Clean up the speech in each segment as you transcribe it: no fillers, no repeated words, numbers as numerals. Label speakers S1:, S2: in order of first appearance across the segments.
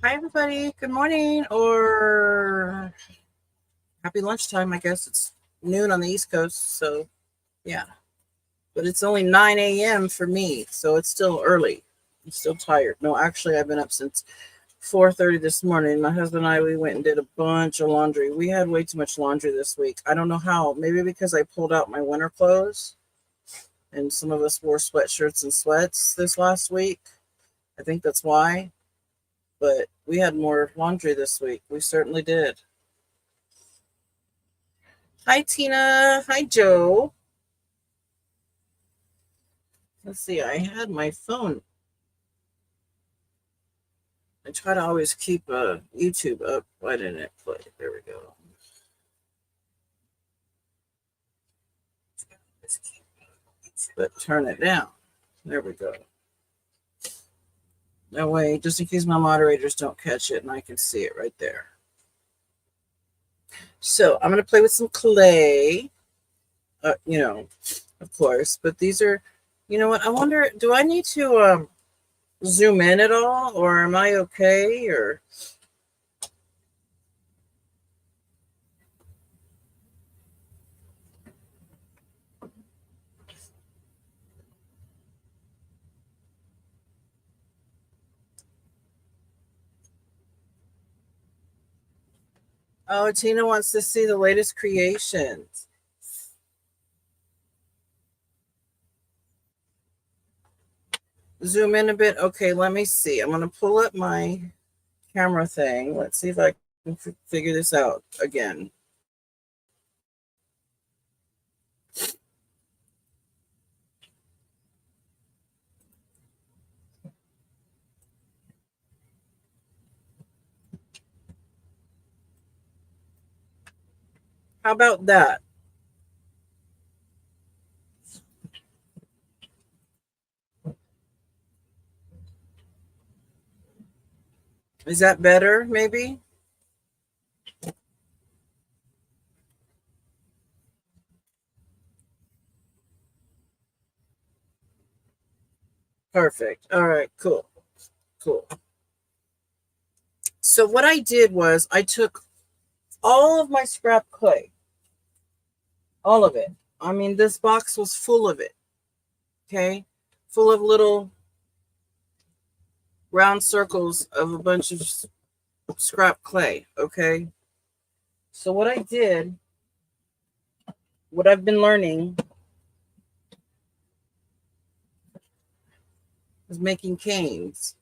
S1: Hi, everybody. Good morning or happy lunchtime. I guess it's noon on the East Coast. So, yeah. But it's only 9 a.m. for me. So it's still early. I'm still tired. No, actually, I've been up since 4:30 this morning. My husband and I, we went and did a bunch of laundry. We had way too much laundry this week. I don't know how. Maybe because I pulled out my winter clothes and some of us wore sweatshirts and sweats this last week. I think that's why. But we had more laundry this week. We certainly did. Hi, Tina. Hi, Joe. Let's see. I had my phone. I try to always keep YouTube up. Why didn't it play? There we go. But turn it down. There we go. That way, just in case my moderators don't catch it and I can see it right there. So I'm going to play with some clay, of course. But these are, you know what? I wonder, do I need to zoom in at all, or am I okay? Or oh, Tina wants to see the latest creations. Zoom in a bit. Okay, let me see. I'm going to pull up my camera thing. Let's see if I can figure this out again. How about that? Is that better, maybe? Perfect. All right, cool. Cool. So what I did was I took all of my scrap clay, all of it. I mean, this box was full of it, okay? Full of little round circles of a bunch of scrap clay, okay? So what I did, what I've been learning is making canes.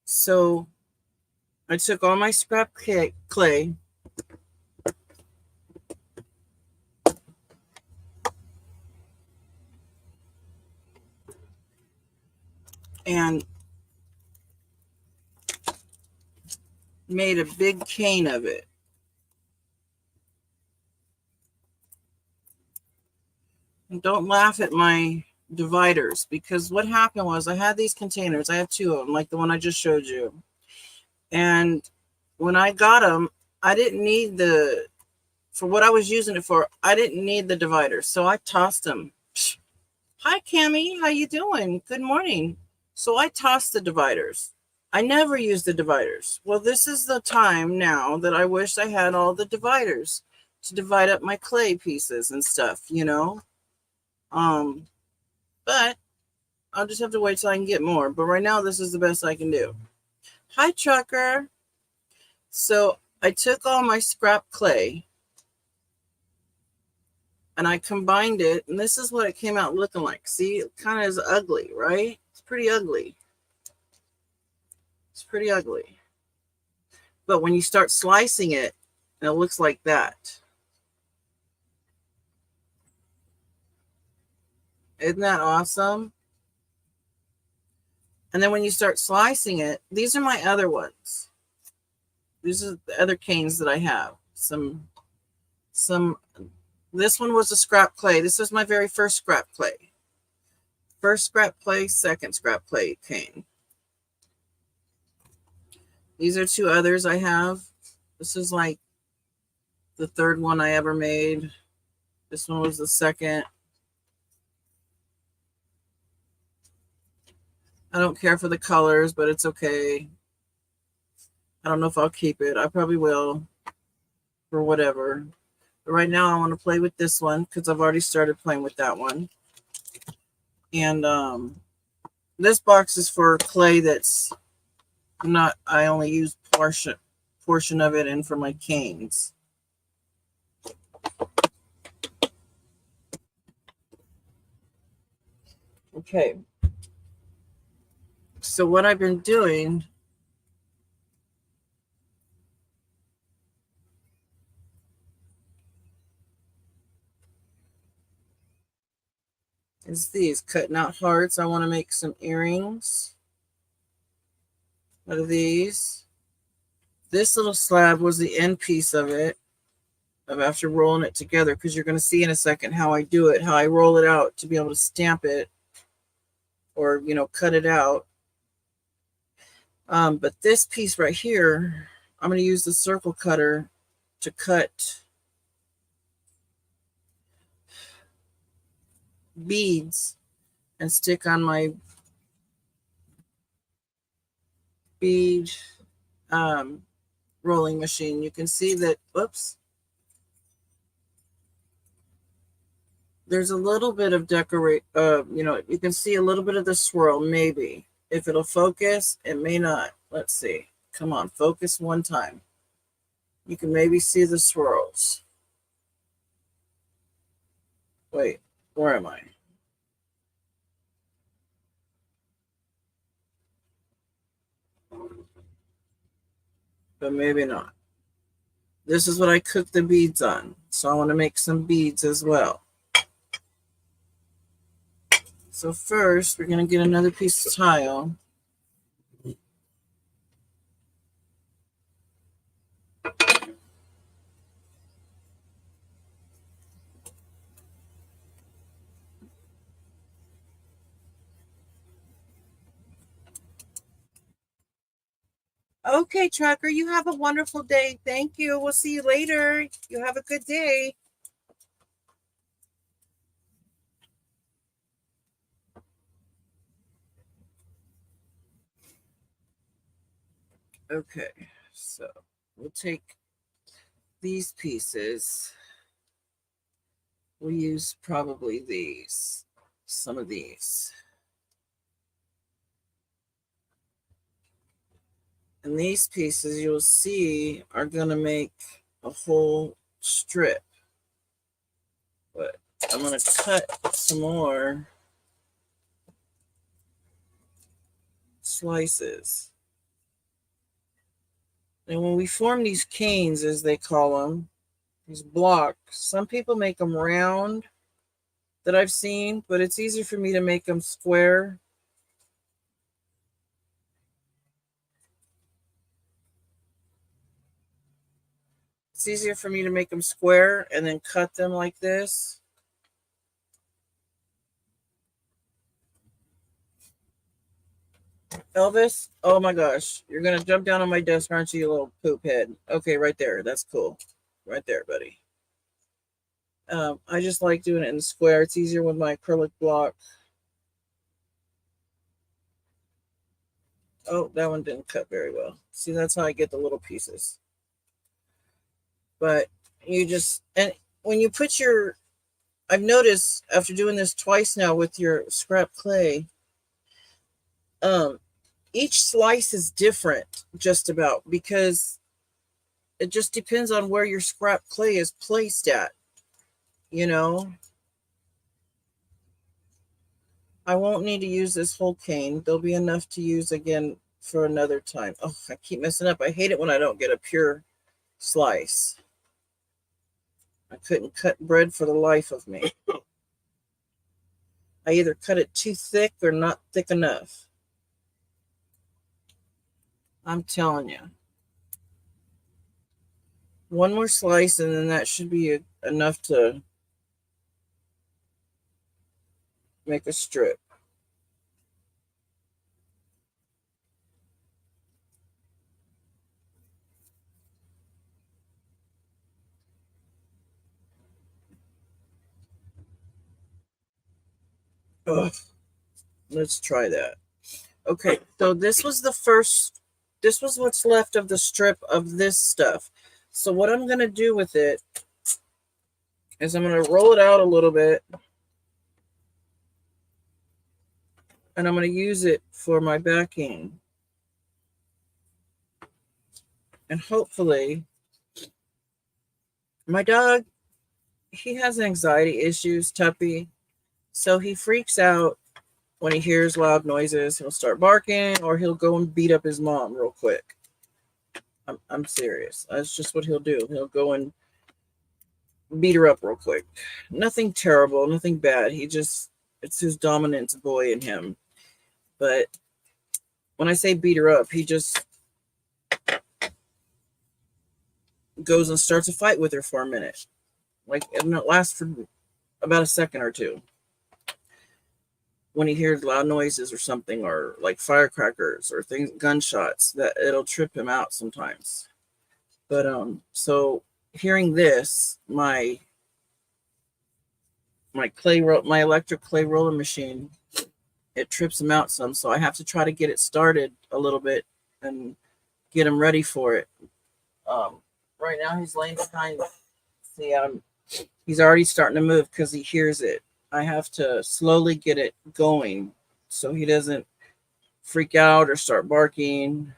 S1: So I took all my scrap clay and made a big cane of it. And don't laugh at my dividers, because what happened was I had these containers. I have two of them, like the one I just showed you. And when I got them, I didn't need for what I was using it for, I didn't need the dividers. So I tossed them. Hi, Cammie. How you doing? Good morning. So I tossed the dividers. I never used the dividers. Well, this is the time now that I wish I had all the dividers to divide up my clay pieces and stuff, But I'll just have to wait till I can get more. But right now, this is the best I can do. Hi, Trucker. So I took all my scrap clay and I combined it. And this is what it came out looking like. See, it kind of is ugly, right? It's pretty ugly. It's pretty ugly. But when you start slicing it, it looks like that. Isn't that awesome? And then when you start slicing it, these are my other ones. These are the other canes that I have. This one was a scrap clay. This was my very first scrap clay. First scrap clay, second scrap clay cane. These are two others I have. This is like the third one I ever made. This one was the second. I don't care for the colors, but it's okay. I don't know if I'll keep it. I probably will for whatever. But right now I want to play with this one because I've already started playing with that one. And this box is for clay that's not, I only use portion of it and for my canes. Okay. So what I've been doing is these, cutting out hearts. I want to make some earrings out of these. This little slab was the end piece of it, of after rolling it together, because you're going to see in a second how I do it, how I roll it out to be able to stamp it or, you know, cut it out. But this piece right here, I'm going to use the circle cutter to cut beads and stick on my bead rolling machine. You can see that, whoops, there's a little bit of you know, you can see a little bit of the swirl, maybe. If it'll focus, it may not. Let's see. Come on, focus one time. You can maybe see the swirls. Wait, where am I? But maybe not. This is what I cook the beads on. So I want to make some beads as well. So first, we're going to get another piece of tile. Okay, Tracker, you have a wonderful day. Thank you. We'll see you later. You have a good day. Okay, so we'll take these pieces. We'll use probably these, some of these. And these pieces you'll see are going to make a whole strip. But I'm going to cut some more slices. And when we form these canes, as they call them, these blocks, some people make them round that I've seen, but it's easier for me to make them square. It's easier for me to make them square and then cut them like this. Elvis, oh my gosh, you're going to jump down on my desk, aren't you, you little poop head? Okay, right there. That's cool. Right there, buddy. I just like doing it in square. It's easier with my acrylic block. Oh, that one didn't cut very well. See, that's how I get the little pieces. But you just, and when you put your, I've noticed after doing this twice now with your scrap clay, each slice is different just about, because it just depends on where your scrap clay is placed at, you know. I won't need to use this whole cane. There'll be enough to use again for another time. Oh, I keep messing up. I hate it when I don't get a pure slice. I couldn't cut bread for the life of me. I either cut it too thick or not thick enough. I'm telling you. One more slice and then that should be enough to make a strip. Ugh. Let's try that. Okay, so this was what's left of the strip of this stuff. So what I'm going to do with it is I'm going to roll it out a little bit, and I'm going to use it for my backing. And hopefully, my dog, he has anxiety issues, Tuppy. So he freaks out when he hears loud noises. He'll start barking, or he'll go and beat up his mom real quick. I'm serious. That's just what he'll do. He'll go and beat her up real quick. Nothing terrible, nothing bad. It's his dominance boy in him. But when I say beat her up, he just goes and starts a fight with her for a minute. Like, and it lasts for about a second or two. When he hears loud noises or something, or like firecrackers or things, gunshots, that it'll trip him out sometimes. But so hearing this, my electric clay roller machine, it trips him out some. So I have to try to get it started a little bit and get him ready for it. Right now he's laying behind. See, he's already starting to move because he hears it. I have to slowly get it going so he doesn't freak out or start barking.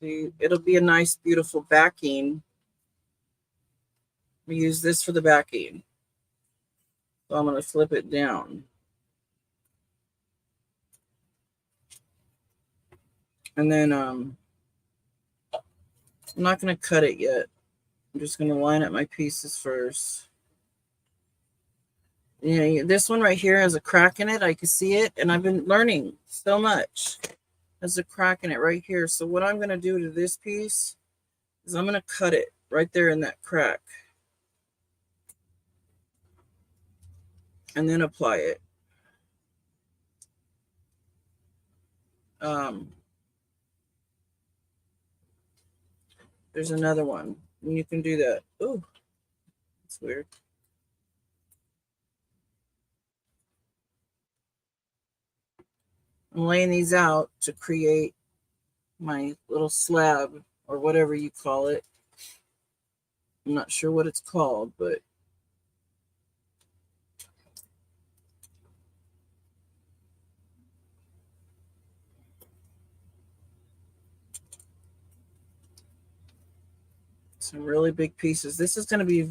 S1: See, it'll be a nice, beautiful backing. We use this for the backing. So I'm going to flip it down. And then I'm not going to cut it yet. I'm just going to line up my pieces first. Yeah, this one right here has a crack in it. I can see it, and I've been learning so much. There's a crack in it right here. So what I'm going to do to this piece is I'm going to cut it right there in that crack. And then apply it. There's another one, and you can do that. Ooh, that's weird. I'm laying these out to create my little slab, or whatever you call it. I'm not sure what it's called, but some really big pieces. This is going to be a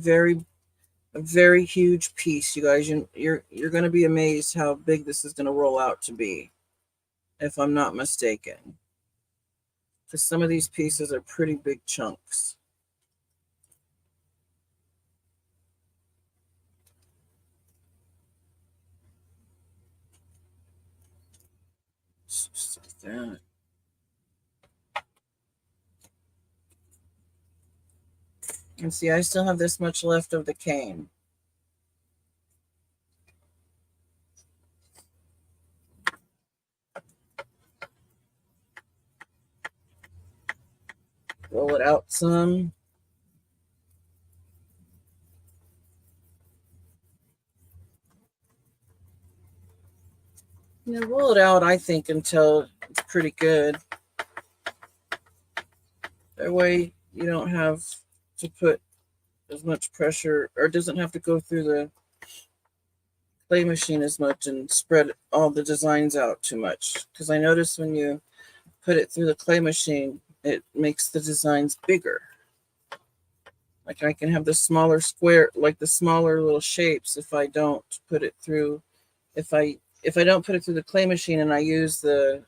S1: very huge piece, you guys. You're going to be amazed how big this is going to roll out to be, if I'm not mistaken. Because some of these pieces are pretty big chunks. Just like that. And see, I still have this much left of the cane. Roll it out some. Roll it out, I think, until it's pretty good. That way you don't have to put as much pressure, or it doesn't have to go through the clay machine as much and spread all the designs out too much. Because I notice when you put it through the clay machine, it makes the designs bigger. Like I can have the smaller square, like the smaller little shapes, if I don't put it through. If I don't put it through the clay machine and I use the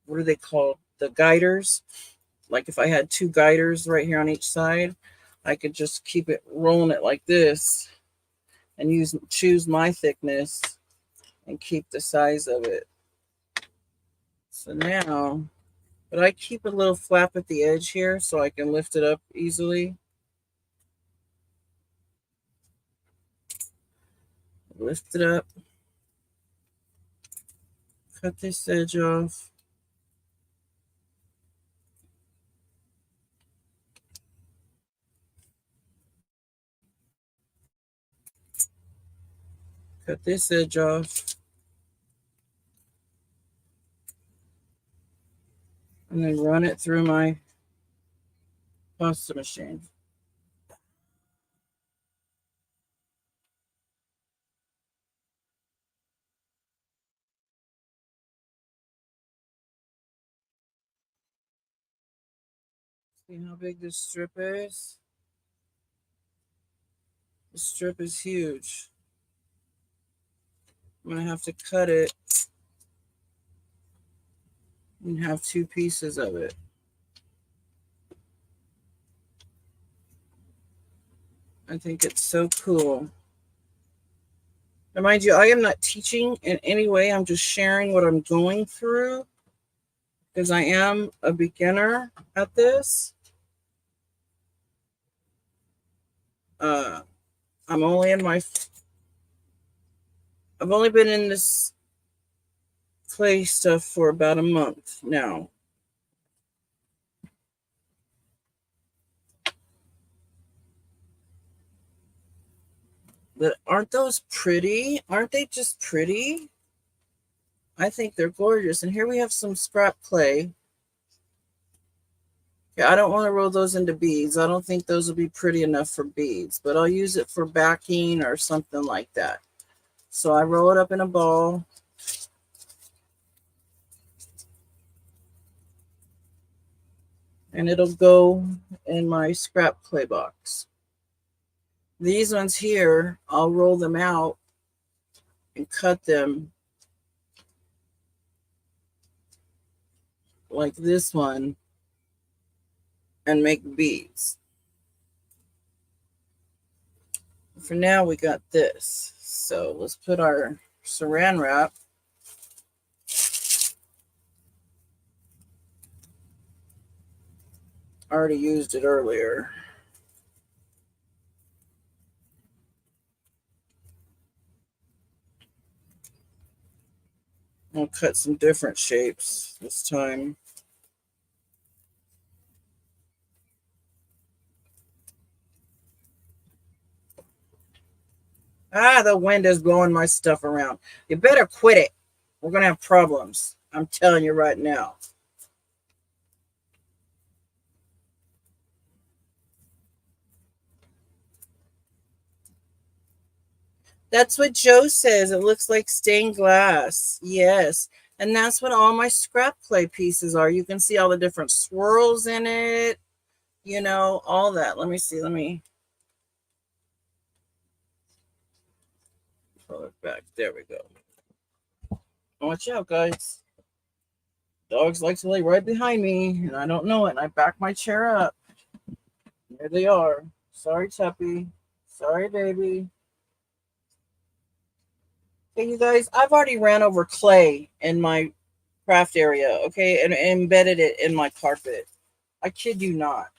S1: what are they called? The guiders. Like if I had two guiders right here on each side, I could just keep it rolling it like this and choose my thickness and keep the size of it. So now, but I keep a little flap at the edge here so I can lift it up easily. Lift it up. Cut this edge off. Cut this edge off. And then run it through my pasta machine. See how big this strip is? The strip is huge. I'm going to have to cut it and have 2 pieces of it. I think it's so cool. And mind you, I am not teaching in any way. I'm just sharing what I'm going through because I am a beginner at this. I've only been in this clay stuff for about a month now. But aren't those pretty? Aren't they just pretty? I think they're gorgeous. And here we have some scrap clay. Yeah, I don't want to roll those into beads. I don't think those will be pretty enough for beads, but I'll use it for backing or something like that. So I roll it up in a ball. And it'll go in my scrap clay box. These ones here, I'll roll them out and cut them like this one and make beads. For now, we got this. So let's put our saran wrap. I already used it earlier. I'll cut some different shapes this time. Ah, the wind is blowing my stuff around. You better quit it. We're going to have problems. I'm telling you right now. That's what Joe says. It looks like stained glass. Yes. And that's what all my scrap clay pieces are. You can see all the different swirls in it. You know, all that. Let me see. Let me pull it back. There we go. Watch out, guys. Dogs like to lay right behind me, and I don't know it. And I back my chair up. There they are. Sorry, Tuppy. Sorry, baby. Okay, you guys, I've already ran over clay in my craft area, okay, and embedded it in my carpet. I kid you not.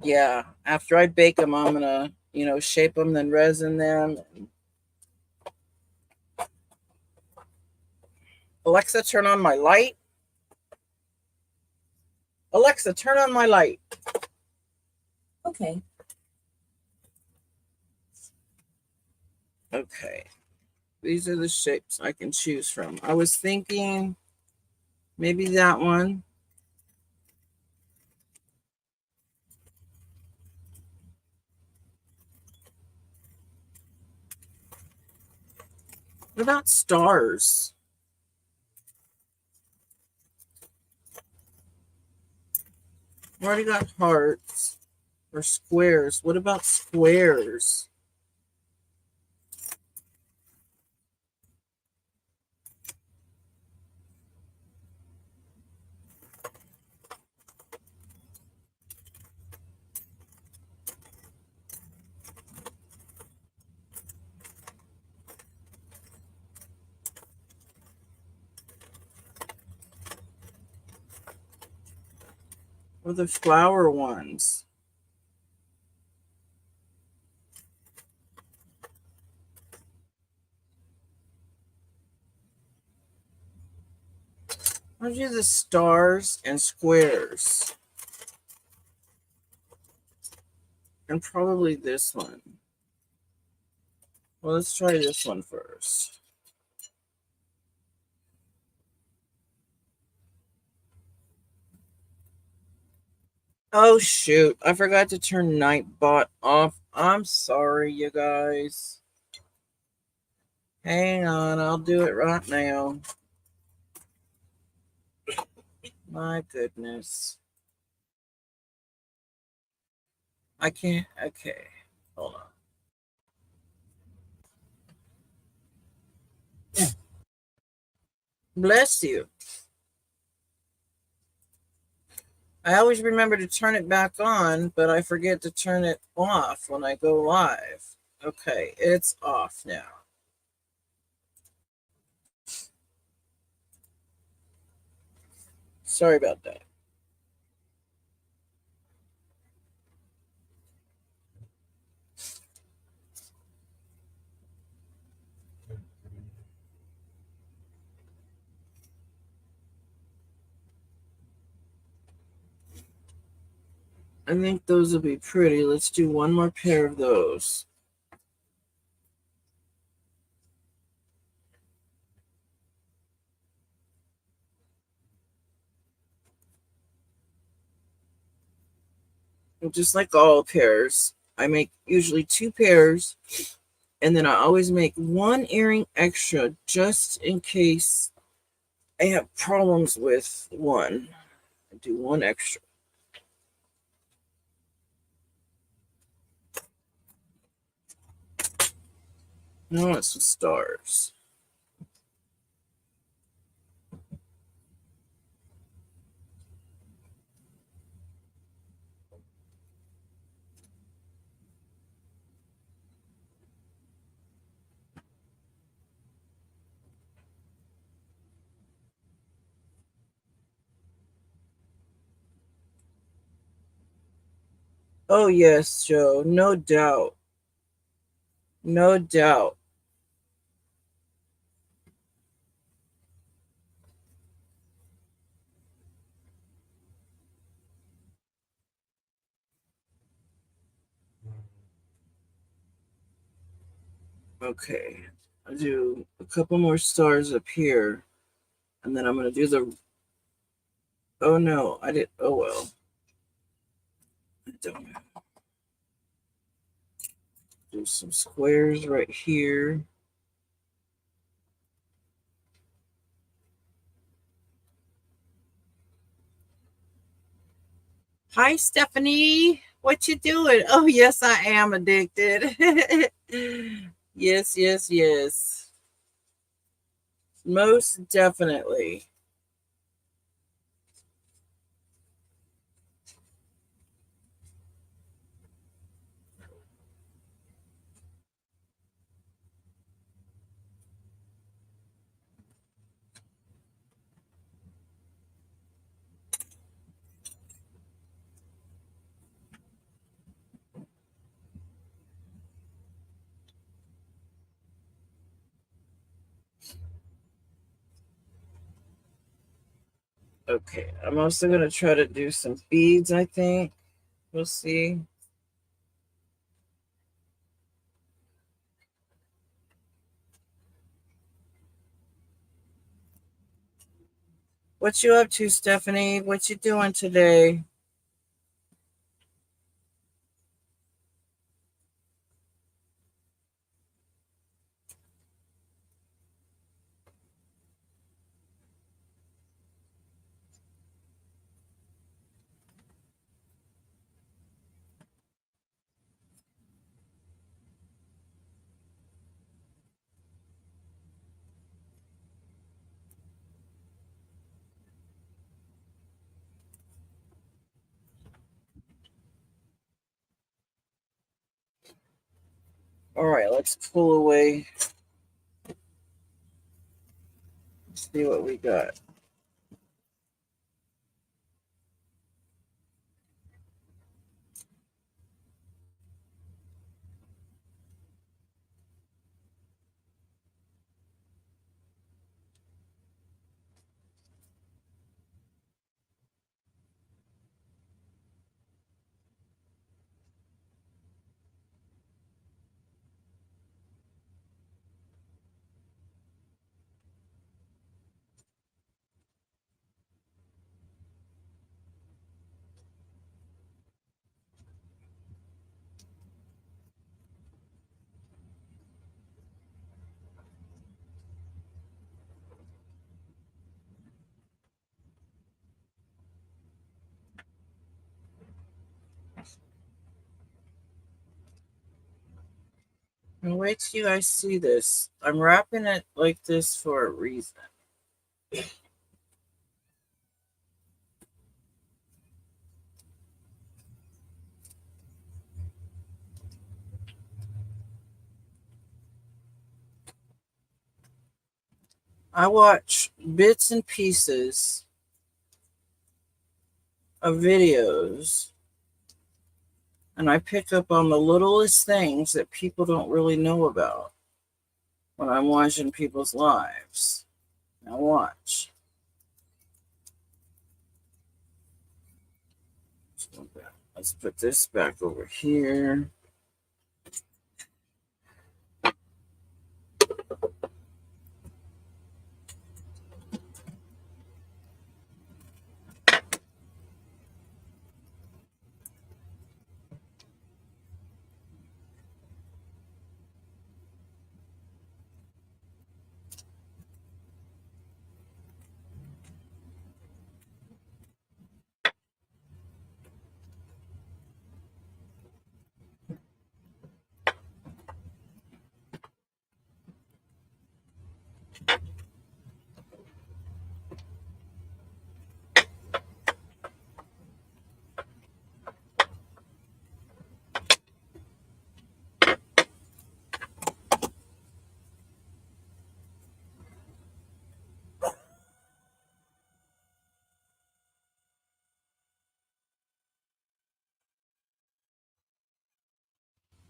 S1: Yeah, after I bake them, I'm gonna, shape them, then resin them. Alexa, turn on my light. Alexa, turn on my light.
S2: Okay.
S1: Okay. These are the shapes I can choose from. I was thinking maybe that one. What about stars? I already got hearts or squares. What about squares? Or the flower ones? I'll do the stars and squares. And probably this one. Well, let's try this one first. Oh, shoot. I forgot to turn Nightbot off. I'm sorry, you guys. Hang on. I'll do it right now. My goodness. I can't. Okay. Hold on. Bless you. I always remember to turn it back on, but I forget to turn it off when I go live. Okay, it's off now. Sorry about that. I think those will be pretty. Let's do one more pair of those. And just like all pairs, I make usually 2 pairs, and then I always make 1 earring extra just in case I have problems with one. I do 1 extra. Now it's some stars. Oh, yes, Joe. No doubt. No doubt. Okay. I'll do a couple more stars up here. And then I'm going to do the... Oh, no. I did... Oh, well. I don't know. Do some squares right here. Hi, Stephanie. What you doing? Oh, yes, I am addicted. Yes, yes, yes. Most definitely. Okay, I'm also going to try to do some beads, I think. We'll see. What you up to, Stephanie? What you doing today? All right, let's pull away. See what we got. And wait till you guys see this. I'm wrapping it like this for a reason. I watch bits and pieces of videos, and I pick up on the littlest things that people don't really know about when I'm watching people's lives. Now watch. Let's put this back over here.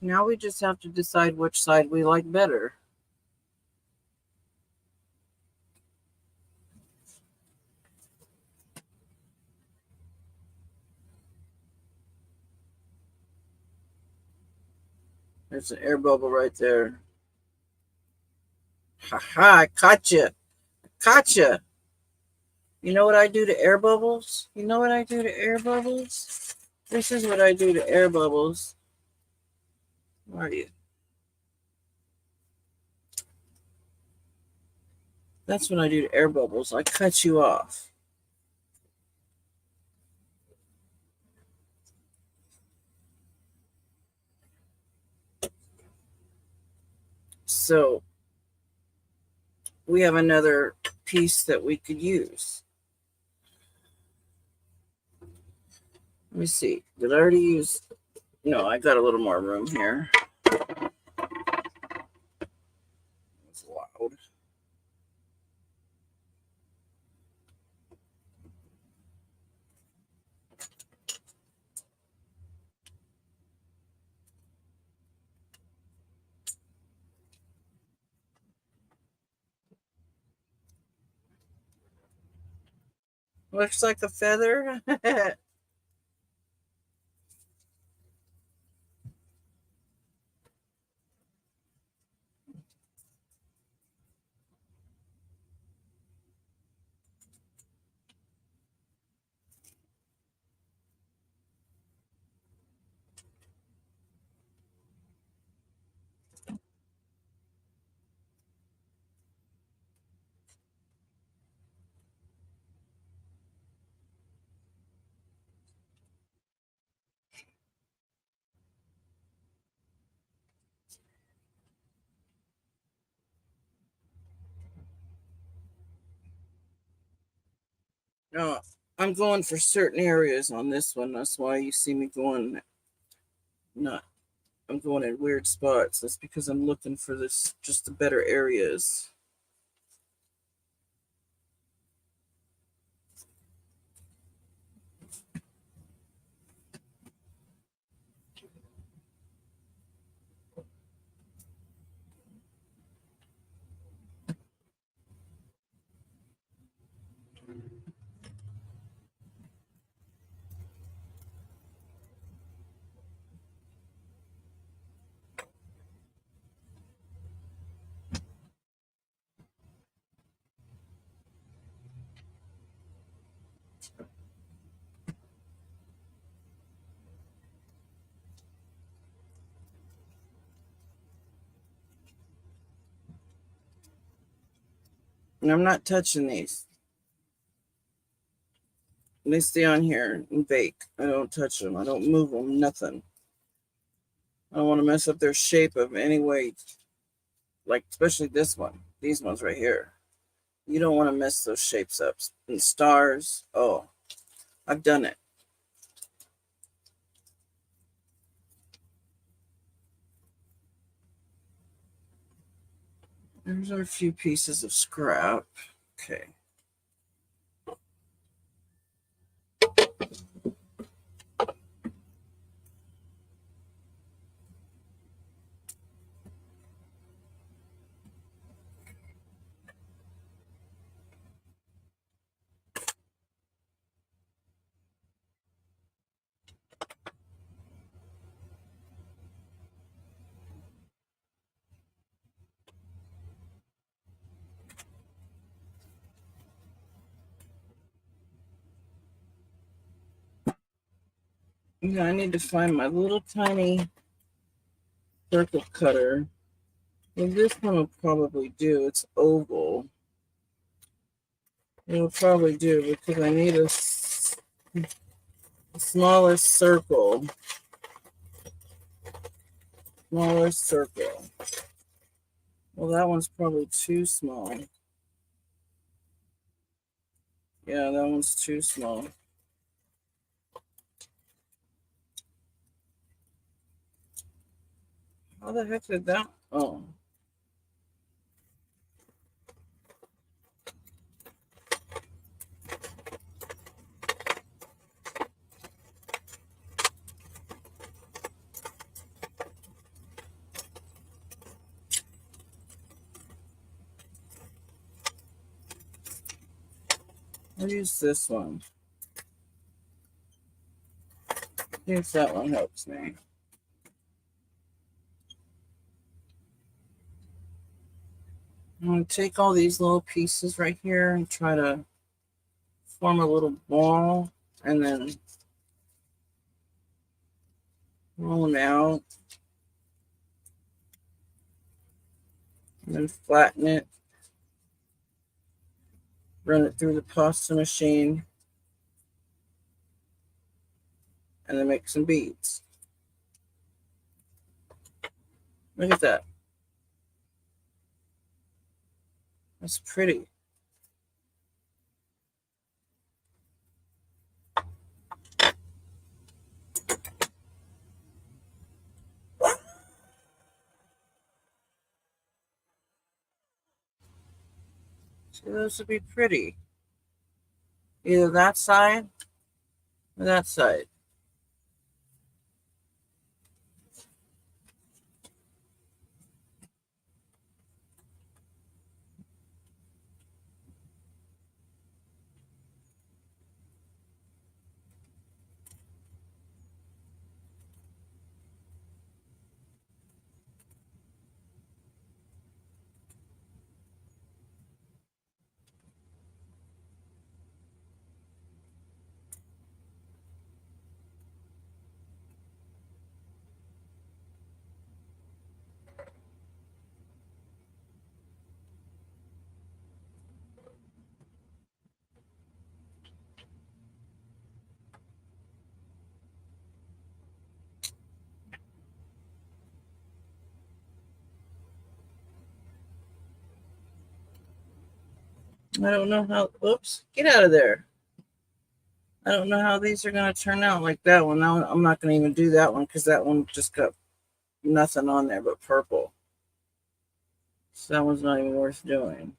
S1: Now we just have to decide which side we like better. There's an air bubble right there. Ha ha, I caught you. Caught you. You know what I do to air bubbles? You know what I do to air bubbles? This is what I do to air bubbles. Where are you? That's what I do to air bubbles. I cut you off. So we have another piece that we could use. Let me see. Did I already use? No, I got a little more room here. It's loud. Looks like a feather. No, I'm going for certain areas on this one. That's why you see me going. Not. I'm going in weird spots. That's because I'm looking for this, just the better areas. And I'm not touching these. They stay on here and bake. I don't touch them. I don't move them. Nothing. I don't want to mess up their shape of any way, like especially this one. These ones right here. You don't want to mess those shapes up. And stars, oh, I've done it. There's our few pieces of scrap. Okay. Yeah, I need to find my little tiny circle cutter. Well, this one will probably do. It's oval. It'll probably do because I need a smallest circle. Smallest circle. Well, that one's probably too small. Yeah, that one's too small. How the heck did that? Oh. I'll use this one. See if that one helps me. I'm going to take all these little pieces right here and try to form a little ball and then roll them out and then flatten it. Run it through the pasta machine and then make some beads. Look at that. That's pretty. See, those would be pretty. Either that side or that side. I don't know how, oops, get out of there. I don't know how these are going to turn out like that one. Now I'm not going to even do that one because that one just got nothing on there but purple. So that one's not even worth doing.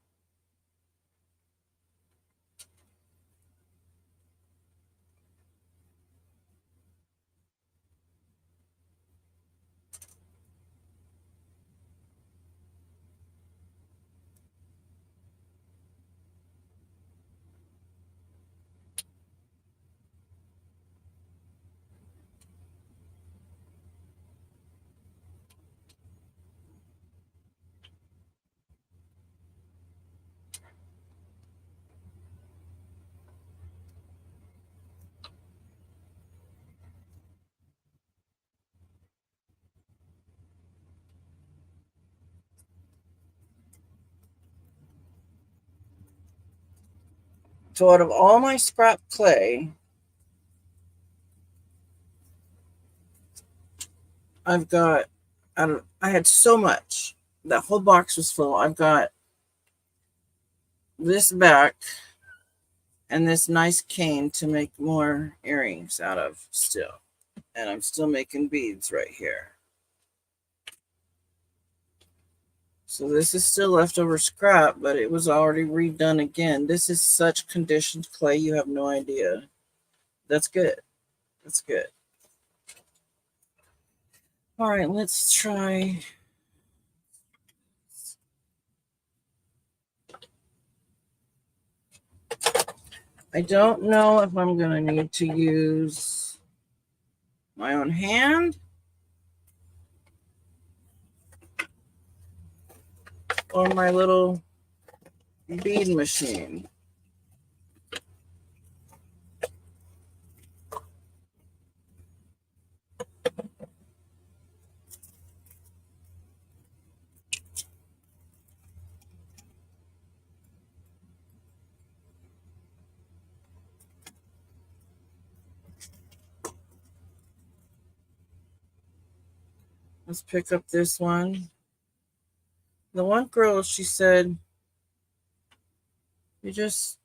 S1: So out of all my scrap clay, I've got, I had so much. That whole box was full. I've got this back and this nice cane to make more earrings out of still. And I'm still making beads right here. So this is still leftover scrap, but it was already redone again. This is such conditioned clay, you have no idea. That's good. That's good. All right, let's try. I don't know if I'm going to need to use my own hand or my little bead machine. Let's pick up this one. The one girl, she said, you just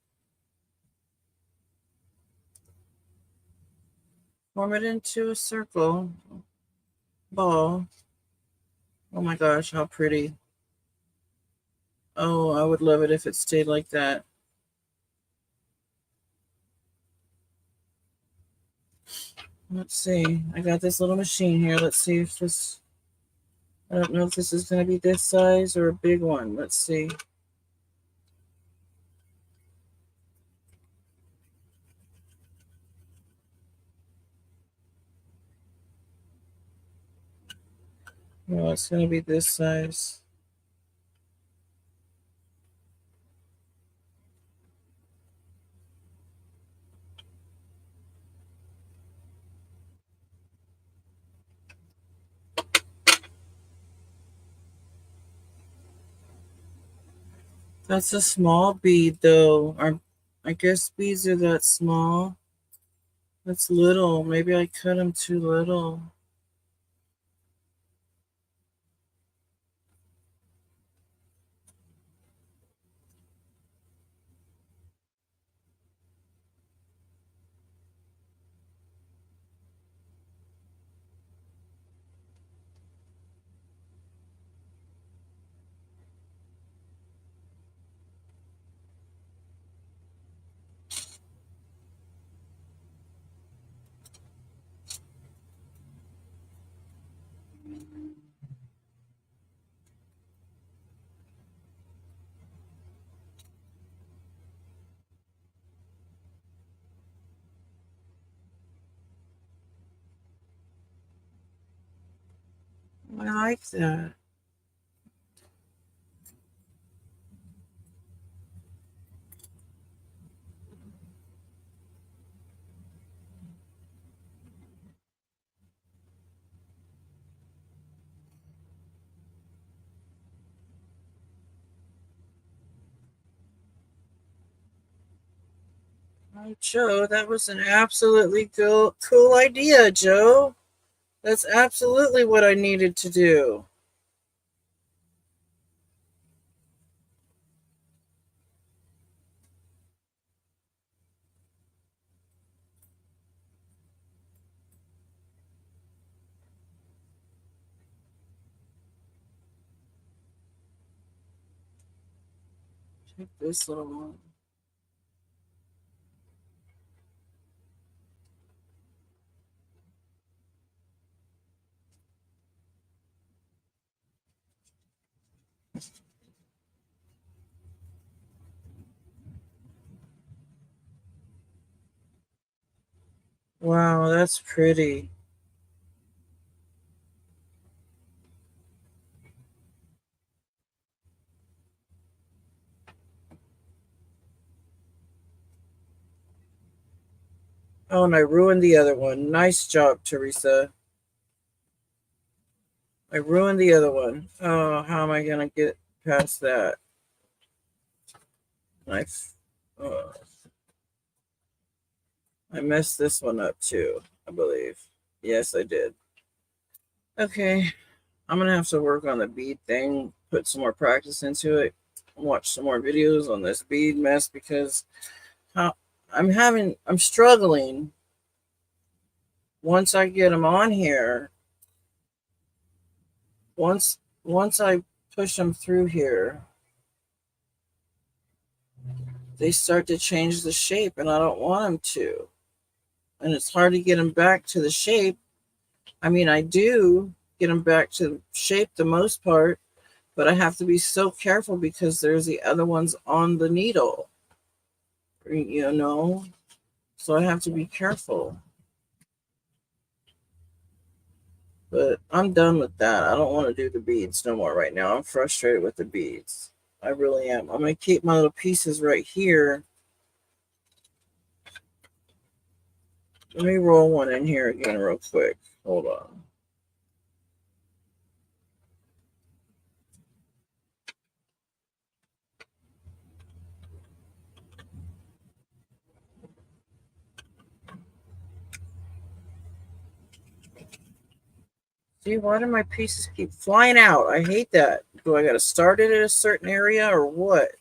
S1: form it into a circle ball. Oh my gosh, how pretty. Oh, I would love it if it stayed like that. Let's see. I got this little machine here. Let's see if this, I don't know if this is going to be this size or a big one. Let's see. No, it's going to be this size. That's a small bead, though. I guess beads are that small. That's little. Maybe I cut them too little. I like that. Oh, Joe, that was an absolutely cool idea, Joe. That's absolutely what I needed to do. Take this little one. Wow, that's pretty. Oh, and I ruined the other one. Nice job, Teresa. I ruined the other one. Oh, how am I going to get past that? Uh, I messed this one up too, I believe. Yes, I did. Okay, I'm gonna have to work on the bead thing, put some more practice into it, watch some more videos on this bead mess because how I'm struggling. Once I get them on here, once I push them through here, they start to change the shape, and I don't want them to. And it's hard to get them back to the shape. I mean, I do get them back to shape the most part, but I have to be so careful because there's the other ones on the needle, you know, so I have to be careful. But I'm done with that. I don't want to do the beads no more right now. I'm frustrated with the beads. I really am. I'm going to keep my little pieces right here. Let me roll one in here again real quick. Hold on. See, why do my pieces keep flying out? I hate that. Do I got to start it at a certain area or what?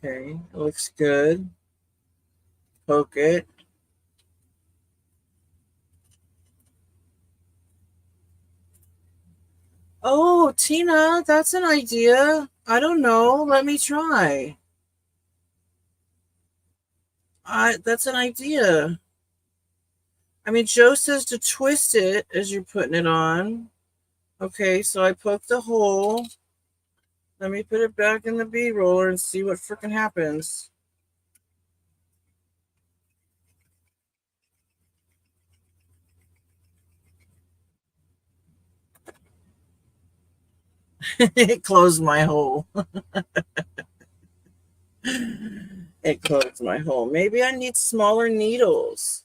S1: Okay, it looks good. Poke it. Oh, Tina, that's an idea. I don't know. Let me try. That's an idea. I mean, Joe says to twist it as you're putting it on. Okay, so I poked the hole. Let me put it back in the bead roller and see what freaking happens. It closed my hole. It closed my hole. Maybe I need smaller needles.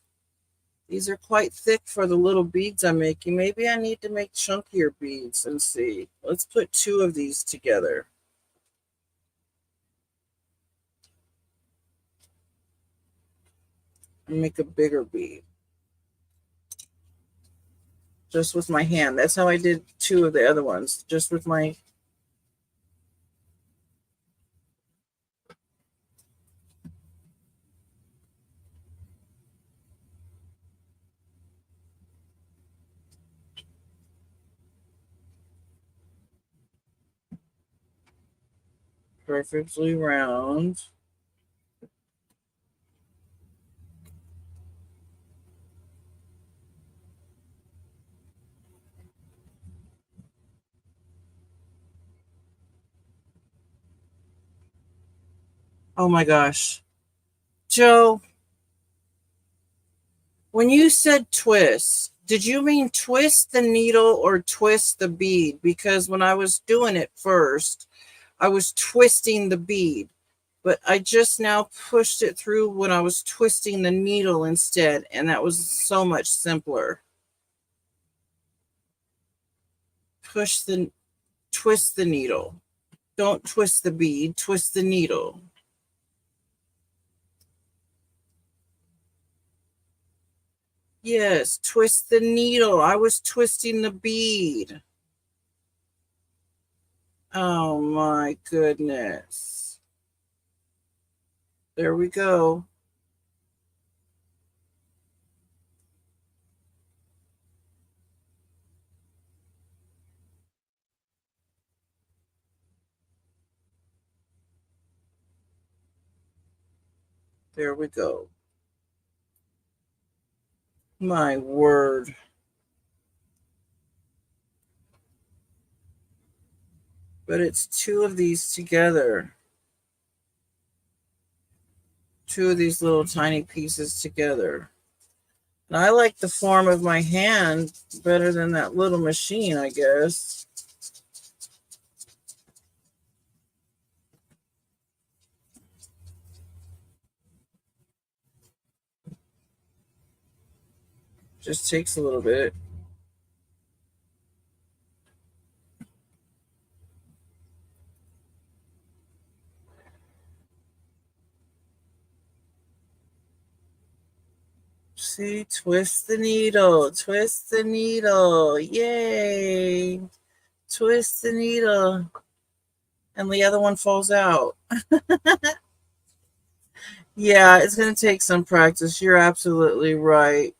S1: These are quite thick for the little beads I'm making. Maybe I need to make chunkier beads and see. Let's put 2 of these together. And make a bigger bead. Just with my hand. That's how I did 2 of the other ones. Just with my... perfectly round. Oh my gosh. Joe, when you said twist, did you mean twist the needle or twist the bead? Because when I was doing it first, I was twisting the bead, but I just now pushed it through when I was twisting the needle instead, and that was so much simpler. Twist the needle. Don't twist the bead, twist the needle. Yes, twist the needle. I was twisting the bead. Oh my goodness. There we go. There we go. My word. But it's 2 of these together. 2 of these little tiny pieces together. And I like the form of my hand better than that little machine, I guess. Just takes a little bit. See, twist the needle, twist the needle. Yay. Twist the needle. And the other one falls out. Yeah, it's going to take some practice. You're absolutely right.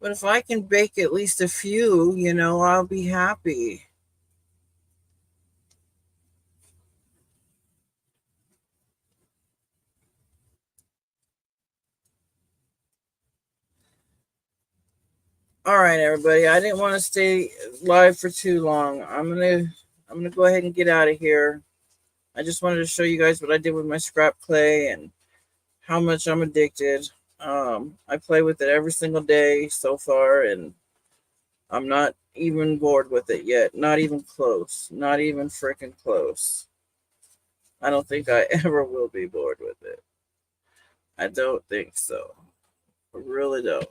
S1: But if I can bake at least a few, I'll be happy. All right, everybody. I didn't want to stay live for too long. I'm gonna go ahead and get out of here. I just wanted to show you guys what I did with my scrap clay and how much I'm addicted. I play with it every single day so far, and I'm not even bored with it yet. Not even close. Not even freaking close. I don't think I ever will be bored with it. I don't think so. I really don't.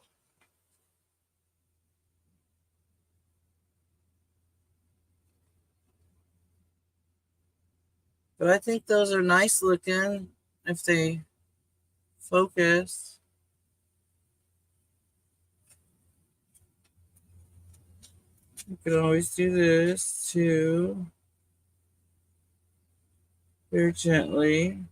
S1: But I think those are nice looking if they focus. You can always do this too. Very gently.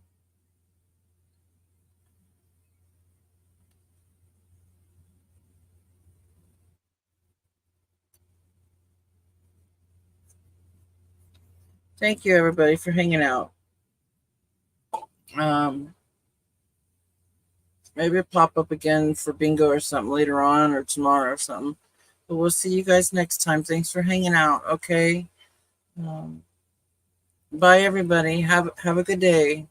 S1: Thank you, everybody, for hanging out. Maybe it'll pop up again for bingo or something later on or tomorrow or something. But we'll see you guys next time. Thanks for hanging out. Okay. Bye, everybody. Have a good day.